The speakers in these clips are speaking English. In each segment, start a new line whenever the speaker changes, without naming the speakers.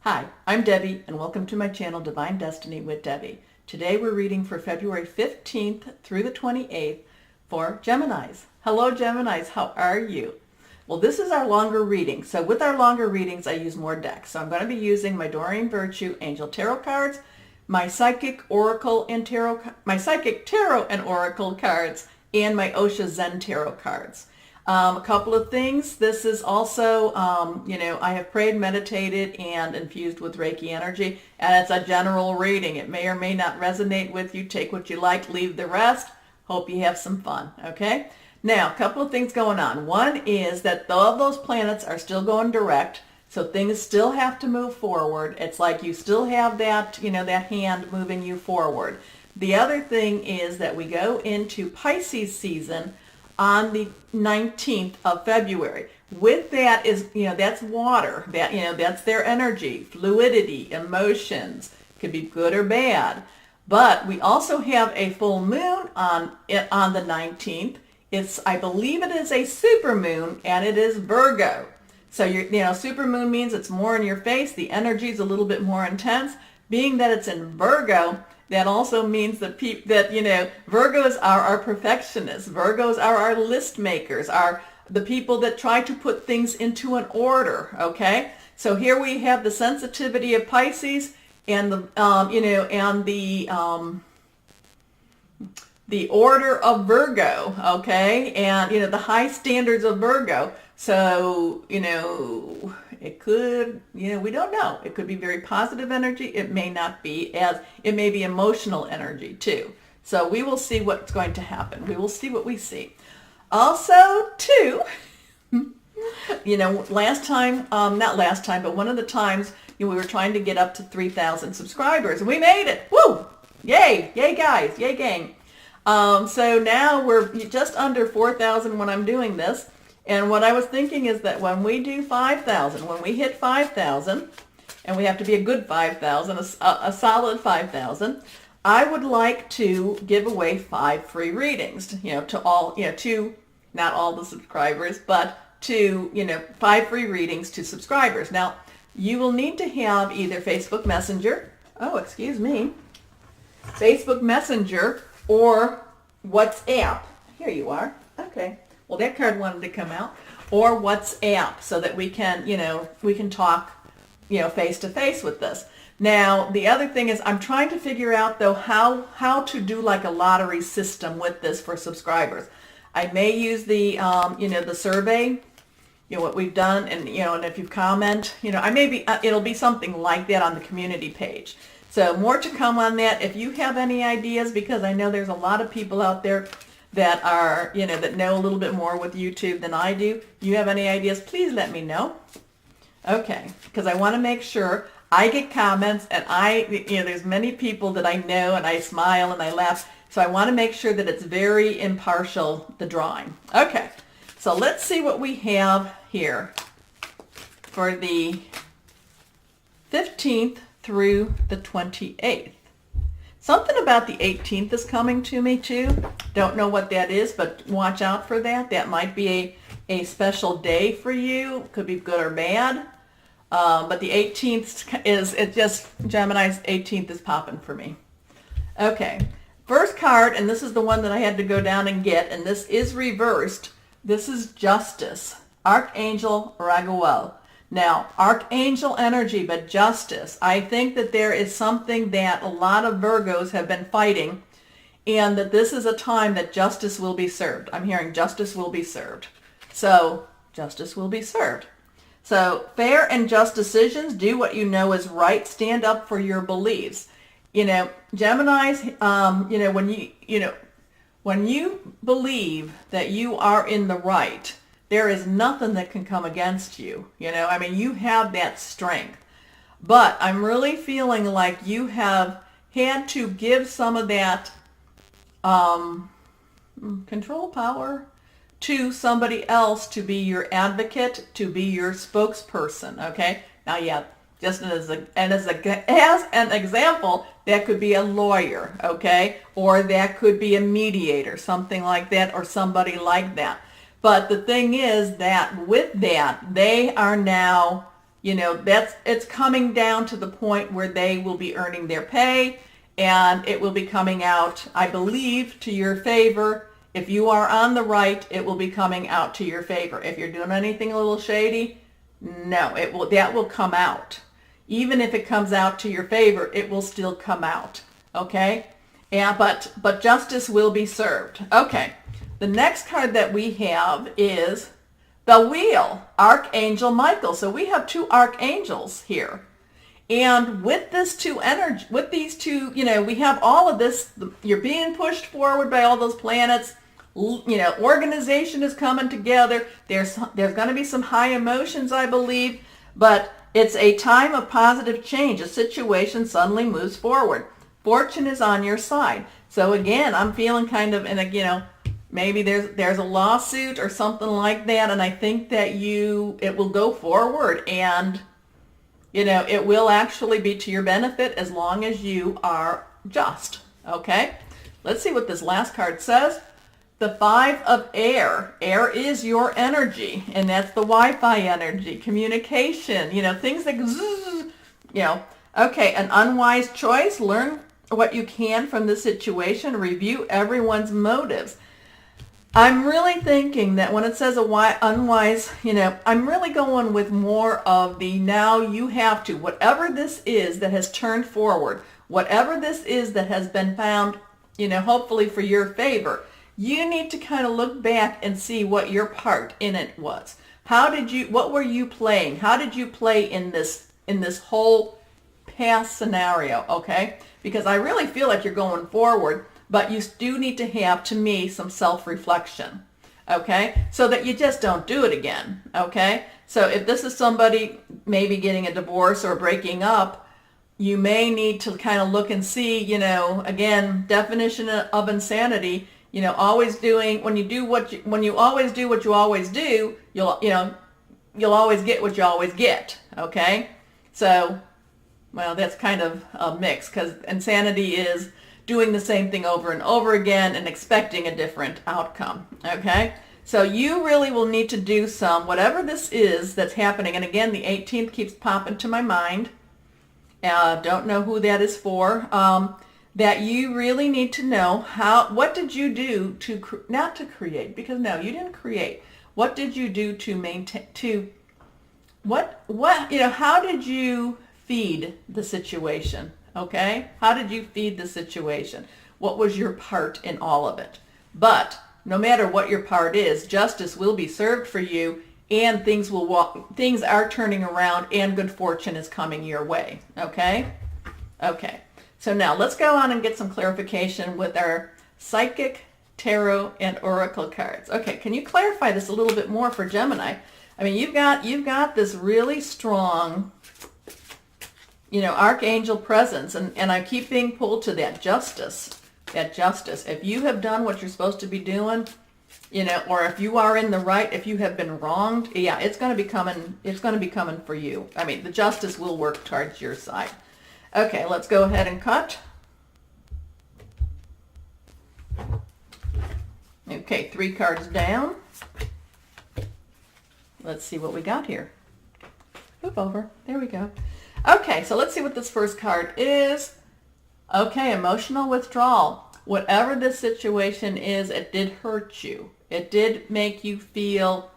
Hi, I'm Debbie, and welcome to my channel, Divine Destiny with Debbie. Today we're reading for February 15th through the 28th for Geminis. Hello Geminis, how are you? Well, this is our longer reading. So with our longer readings, I use more decks. So I'm going to be using my Doreen Virtue Angel Tarot cards, my Psychic Oracle and my Psychic Tarot and Oracle cards, and my Osha Zen Tarot cards. A couple of things. This is also, I have prayed, meditated, and infused with Reiki energy, and it's a general reading. It may or may not resonate with you. Take what you like, leave the rest. Hope you have some fun, okay? Now, a couple of things going on. One is that all of those planets are still going direct, so things still have to move forward. It's like you still have that, that hand moving you forward. The other thing is that we go into Pisces season on the 19th of February. With that is, that's water. That's their energy, fluidity, emotions. Could be good or bad. But we also have a full moon on the 19th. I believe it is a super moon, and it is Virgo. So super moon means it's more in your face. The energy is a little bit more intense. Being that it's in Virgo, that also means that Virgos are our perfectionists. Virgos are our list makers, are the people that try to put things into an order. Okay, so here we have the sensitivity of Pisces and the order of Virgo. Okay, and the high standards of Virgo. So it could, we don't know. It could be very positive energy. It may not be, it may be emotional energy too. So we will see what's going to happen. We will see what we see. Also too, last time, not last time, but one of the times we were trying to get up to 3,000 subscribers, and we made it. Woo! Yay! Yay guys! Yay gang! So now we're just under 4,000 when I'm doing this. And what I was thinking is that when we do 5,000, when we hit 5,000, and we have to be a good 5,000, a solid 5,000, I would like to give away 5 free readings, to all, to not all the subscribers, but to, 5 free readings to subscribers. Now, you will need to have either Facebook Messenger, Facebook Messenger, or WhatsApp. Here you are. Okay. Well, that card wanted to come out, or WhatsApp, so that we can, we can talk, face to face with this. Now, the other thing is I'm trying to figure out, though, how to do like a lottery system with this for subscribers. I may use the, the survey, what we've done, and, and if you comment, it'll be something like that on the community page. So more to come on that. If you have any ideas, because I know there's a lot of people out there that are, that know a little bit more with YouTube than I do. You have any ideas, please let me know. Okay, because I want to make sure I get comments, and there's many people that I know, and I smile and I laugh. So I want to make sure that it's very impartial, the drawing. Okay, so let's see what we have here for the 15th through the 28th. Something about the 18th is coming to me too. Don't know what that is, but watch out for that. That might be a special day for you. Could be good or bad. But the 18th Gemini's 18th is popping for me. Okay, first card, and this is the one that I had to go down and get, and this is reversed. This is Justice, Archangel Raguel. Now, Archangel energy, but justice. I think that there is something that a lot of Virgos have been fighting, and that this is a time that justice will be served. I'm hearing justice will be served. So, justice will be served. So, fair and just decisions. Do what you know is right. Stand up for your beliefs. Geminis, when you believe that you are in the right, there is nothing that can come against you. You have that strength. But I'm really feeling like you have had to give some of that control power to somebody else to be your advocate, to be your spokesperson. Okay? Now, yeah, just as an example, that could be a lawyer, okay? Or that could be a mediator, something like that, or somebody like that. But the thing is that with that, they are now it's coming down to the point where they will be earning their pay, and it will be coming out, I believe, to your favor. If you are on the right, it will be coming out to your favor. If you're doing anything a little shady, no, that will come out. Even if it comes out to your favor, it will still come out. Okay? Yeah, but justice will be served. Okay. The next card that we have is the Wheel, Archangel Michael. So we have two archangels here. And with these two, we have all of this. You're being pushed forward by all those planets. Organization is coming together. There's going to be some high emotions, I believe, but it's a time of positive change. A situation suddenly moves forward. Fortune is on your side. So again, I'm feeling kind of, maybe there's a lawsuit or something like that, and I think that it will go forward, and it will actually be to your benefit as long as you are just. Okay? Let's see what this last card says. The Five of Air. Air is your energy, and that's the Wi-Fi energy, communication, things that okay, an unwise choice. Learn what you can from the situation. Review everyone's motives. I'm really thinking that when it says unwise, I'm really going with more of the now you have to, whatever this is that has turned forward, whatever this is that has been found, hopefully for your favor, you need to kind of look back and see what your part in it was. What were you playing? How did you play in this whole past scenario, okay? Because I really feel like you're going forward, but you do need to have, to me, some self-reflection, okay? So that you just don't do it again, okay? So if this is somebody maybe getting a divorce or breaking up, you may need to kind of look and see, again, definition of insanity, always doing, when you always do what you always do, you'll always get what you always get, okay? So, well, that's kind of a mix, because insanity is doing the same thing over and over again and expecting a different outcome, okay? So you really will need to do whatever this is that's happening, and again, the 18th keeps popping to my mind. Don't know who that is for. That you really need to know what did you do not to create, because no, you didn't create. What did you do to maintain, how did you feed the situation? Okay? How did you feed the situation? What was your part in all of it? But no matter what your part is, justice will be served for you, and things are turning around, and good fortune is coming your way. Okay? Okay. So now let's go on and get some clarification with our psychic, tarot, and oracle cards. Okay, can you clarify this a little bit more for Gemini? I mean, you've got this really strong, archangel presence, and I keep being pulled to that justice. That justice. If you have done what you're supposed to be doing, or if you are in the right, if you have been wronged, yeah, it's going to be coming. It's going to be coming for you. I mean, the justice will work towards your side. Okay, let's go ahead and cut. Okay, 3 cards down. Let's see what we got here. Move over. There we go. Okay, so let's see what this first card is. Okay, emotional withdrawal. Whatever this situation is, it did hurt you. It did make you feel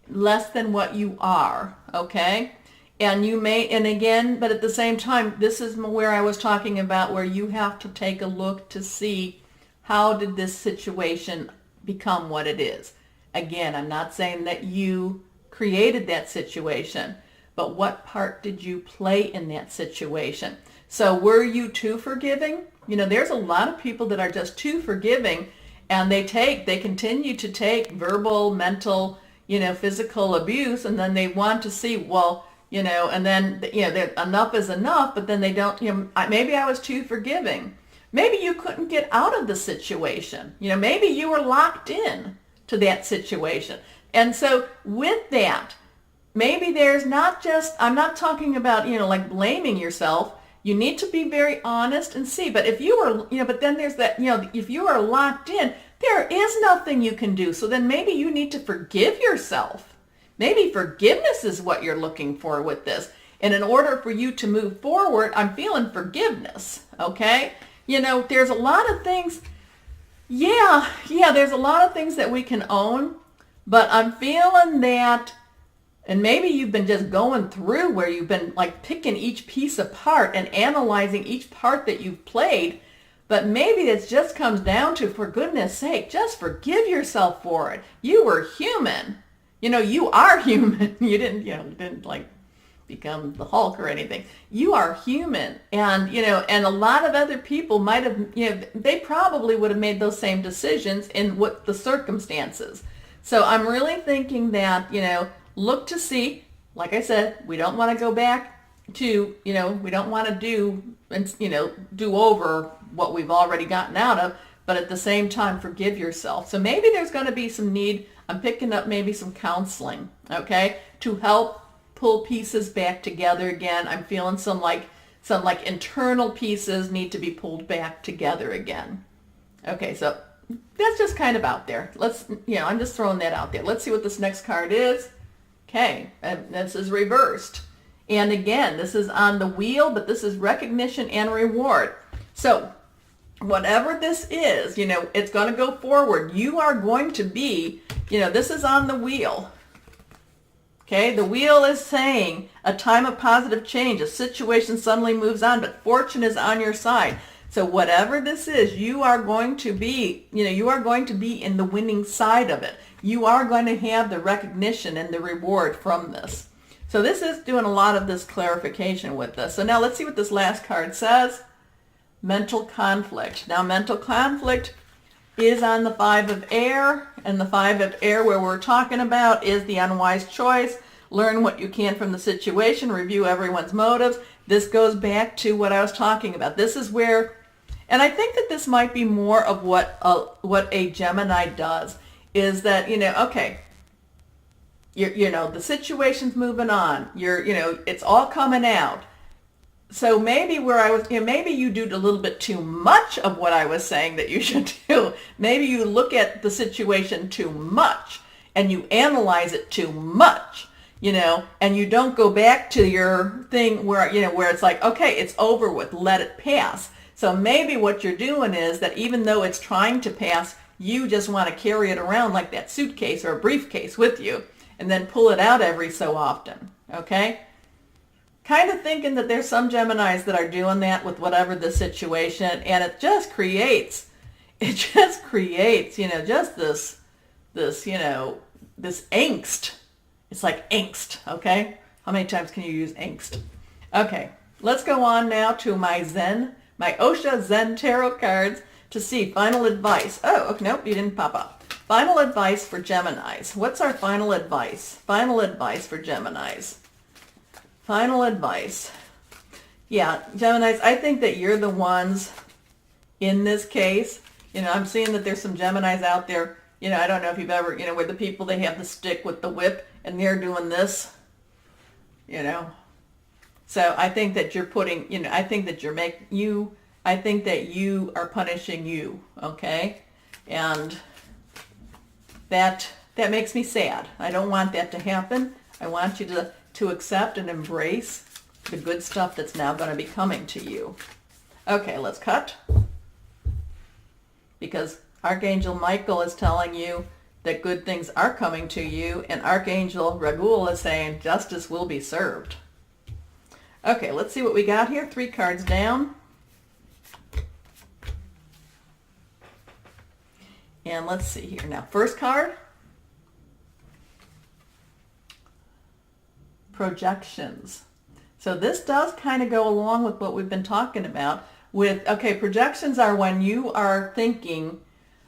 less than what you are, okay? And again, but at the same time, this is where I was talking about, where you have to take a look to see how did this situation become what it is. Again, I'm not saying that you created that situation, but what part did you play in that situation? So were you too forgiving? There's a lot of people that are just too forgiving, and they continue to take verbal, mental, physical abuse, and then they want to see, and then, enough is enough, but then they don't, maybe I was too forgiving. Maybe you couldn't get out of the situation. Maybe you were locked in to that situation. And so with that, maybe there's not just, I'm not talking about, like blaming yourself. You need to be very honest and see. But if you were, but then there's that, if you are locked in, there is nothing you can do. So then maybe you need to forgive yourself. Maybe forgiveness is what you're looking for with this. And in order for you to move forward, I'm feeling forgiveness, okay? There's a lot of things, there's a lot of things that we can own, but I'm feeling that, and maybe you've been just going through where you've been like picking each piece apart and analyzing each part that you've played, but maybe it just comes down to, for goodness sake, just forgive yourself for it. You were human. You are human. You didn't like become the Hulk or anything. You are human. And, and a lot of other people might have, they probably would have made those same decisions in what the circumstances. So I'm really thinking that, look to see, like I said, we don't want to go back to, we don't want to do over what we've already gotten out of, but at the same time, forgive yourself. So maybe there's going to be some need, I'm picking up maybe some counseling, okay, to help pull pieces back together again. I'm feeling some internal pieces need to be pulled back together again. Okay, so that's just kind of out there. I'm just throwing that out there. Let's see what this next card is. Okay, and this is reversed. And again, this is on the wheel, but this is recognition and reward. So whatever this is, it's going to go forward. You are going to be, this is on the wheel. Okay, the wheel is saying a time of positive change. A situation suddenly moves on, but fortune is on your side. So whatever this is, you are going to be, you are going to be in the winning side of it. You are going to have the recognition and the reward from this. So this is doing a lot of this clarification with this. So now let's see what this last card says. Mental conflict. Now mental conflict is on the 5 of air, and the 5 of air where we're talking about is the unwise choice. Learn what you can from the situation, review everyone's motives. This goes back to what I was talking about. This is where, and I think that this might be more of what a Gemini does, is that, okay, the situation's moving on. It's all coming out. So maybe maybe you do a little bit too much of what I was saying that you should do. Maybe you look at the situation too much and you analyze it too much, and you don't go back to your thing where it's like, okay, it's over with, let it pass. So maybe what you're doing is that even though it's trying to pass, you just want to carry it around like that suitcase or a briefcase with you and then pull it out every so often, okay? Kind of thinking that there's some Geminis that are doing that with whatever the situation, and it just creates, just this angst. It's like angst, okay? How many times can you use angst? Okay, let's go on now to my Osha Zen Tarot cards to see final advice. Oh, okay, nope, you didn't pop up. Final advice for Geminis. What's our final advice? Final advice for Geminis. Final advice. Yeah, Geminis, I think that you're the ones in this case. I'm seeing that there's some Geminis out there. I don't know if you've ever, where the people, they have the stick with the whip and they're doing this, So I think that you're putting, I think that I think that you are punishing you, okay? And that makes me sad. I don't want that to happen. I want you to accept and embrace the good stuff that's now going to be coming to you. Okay, let's cut. Because Archangel Michael is telling you that good things are coming to you, and Archangel Raguel is saying justice will be served. Okay, let's see what we got here. 3 cards down. And let's see here. Now, first card. Projections. So this does kind of go along with what we've been talking about with, okay, projections are when you are thinking,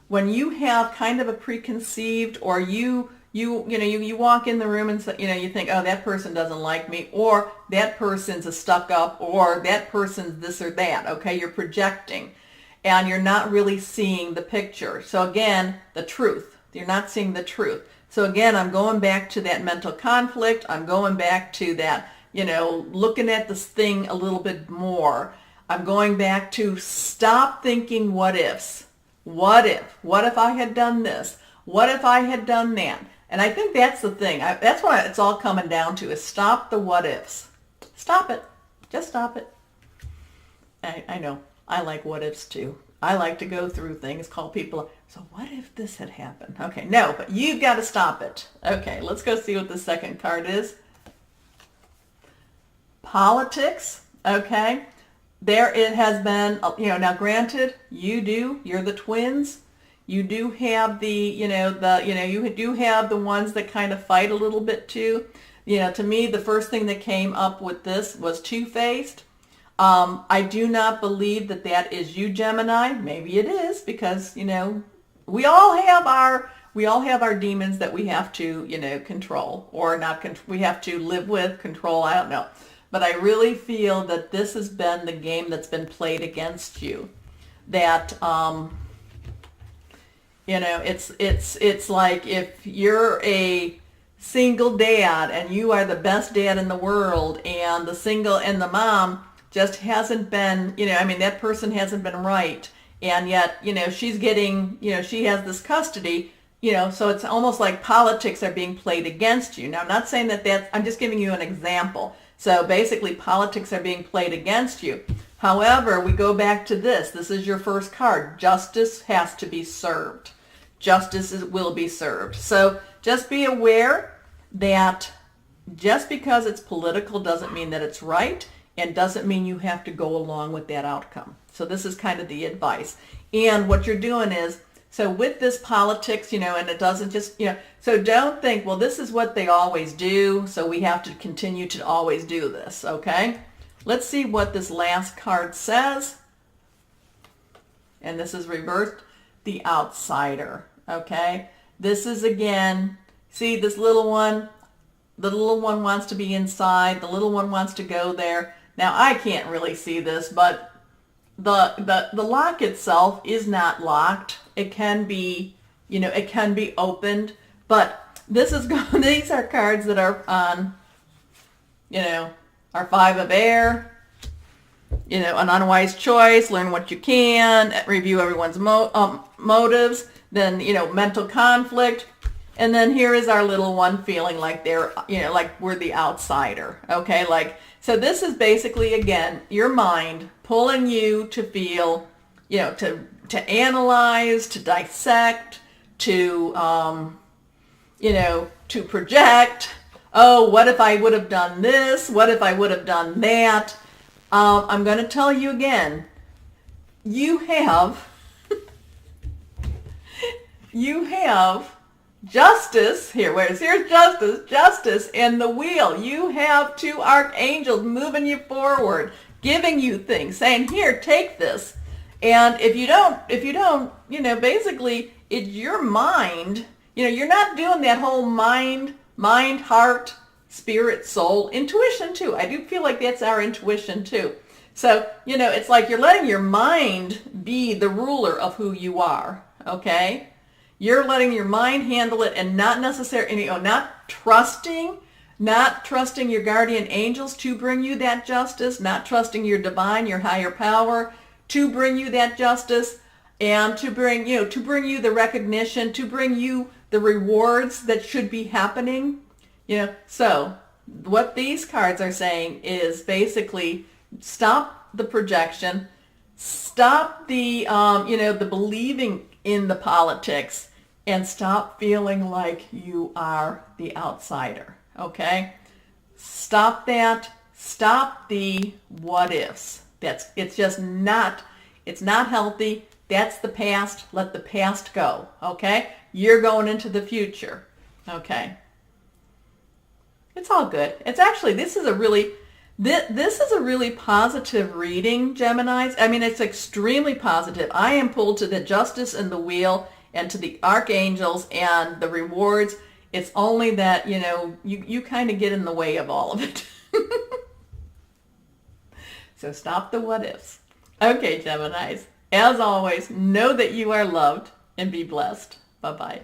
when you have kind of a preconceived, or you walk in the room and you think, oh, that person doesn't like me, or that person's a stuck up, or that person's this or that. Okay, you're projecting and you're not really seeing the picture. So again, the truth. You're not seeing the truth. So again, I'm going back to that mental conflict. I'm going back to that, looking at this thing a little bit more. I'm going back to stop thinking what ifs. What if? What if I had done this? What if I had done that? And I think that's the thing. That's what it's all coming down to, is stop the what ifs. Stop it. Just stop it. I know. I like what ifs too. I like to go through things, call people, so what if this had happened? Okay, no, but you've got to stop it. Okay, let's go see what the second card is. Politics, okay. There it has been, now granted, you're the twins. You do have you do have the ones that kind of fight a little bit too. To me, the first thing that came up with this was two-faced. I do not believe that is you, Gemini. Maybe it is, because, we all have our demons that we have to, control, or not, we have to live with, control, I don't know. But I really feel that this has been the game that's been played against you. That, it's like if you're a single dad and you are the best dad in the world, and the mom just hasn't been, that person hasn't been right. And yet, she's getting, she has this custody, so it's almost like politics are being played against you. Now, I'm not saying I'm just giving you an example. So basically, politics are being played against you. However, we go back to this. This is your first card. Justice has to be served. Justice will be served. So just be aware that just because it's political doesn't mean that it's right, and doesn't mean you have to go along with that outcome. So this is kind of the advice. And what you're doing is, so with this politics, and it doesn't just, so don't think, well, this is what they always do, so we have to continue to always do this, okay? Let's see what this last card says. And this is reversed, the outsider, okay? This is, again, see this little one? The little one wants to be inside. The little one wants to go there. Now, I can't really see this, but the lock itself is not locked. It can be, it can be opened, but this is these are cards that are on, our Five of Air, an unwise choice, learn what you can, review everyone's motives, then, mental conflict. And then here is our little one feeling like they're, like we're the outsider. Okay, so this is basically, again, your mind pulling you to feel, to analyze, to dissect, to, to project. Oh, what if I would have done this? What if I would have done that? I'm going to tell you again, you have justice here. Here's justice and the wheel. You have two archangels moving you forward, giving you things, saying, here, take this. And if you don't, basically it's your mind, you're not doing that whole mind, heart, spirit, soul, intuition too. I do feel like that's our intuition too. So, it's like you're letting your mind be the ruler of who you are, okay? You're letting your mind handle it, and not necessarily, not trusting your guardian angels to bring you that justice, not trusting your divine, your higher power to bring you that justice, and to bring you the recognition, to bring you the rewards that should be happening. So what these cards are saying is basically stop the projection, stop the, the believing in the politics, and stop feeling like you are the outsider, okay? Stop that. Stop the what ifs. It's not healthy. That's the past. Let the past go, okay? You're going into the future, okay? It's all good. It's actually, this is a really positive reading, Geminis. I mean, it's extremely positive. I am pulled to the justice and the wheel and to the archangels and the rewards. It's only that, you kind of get in the way of all of it. So stop the what ifs. Okay, Geminis. As always, know that you are loved and be blessed. Bye-bye.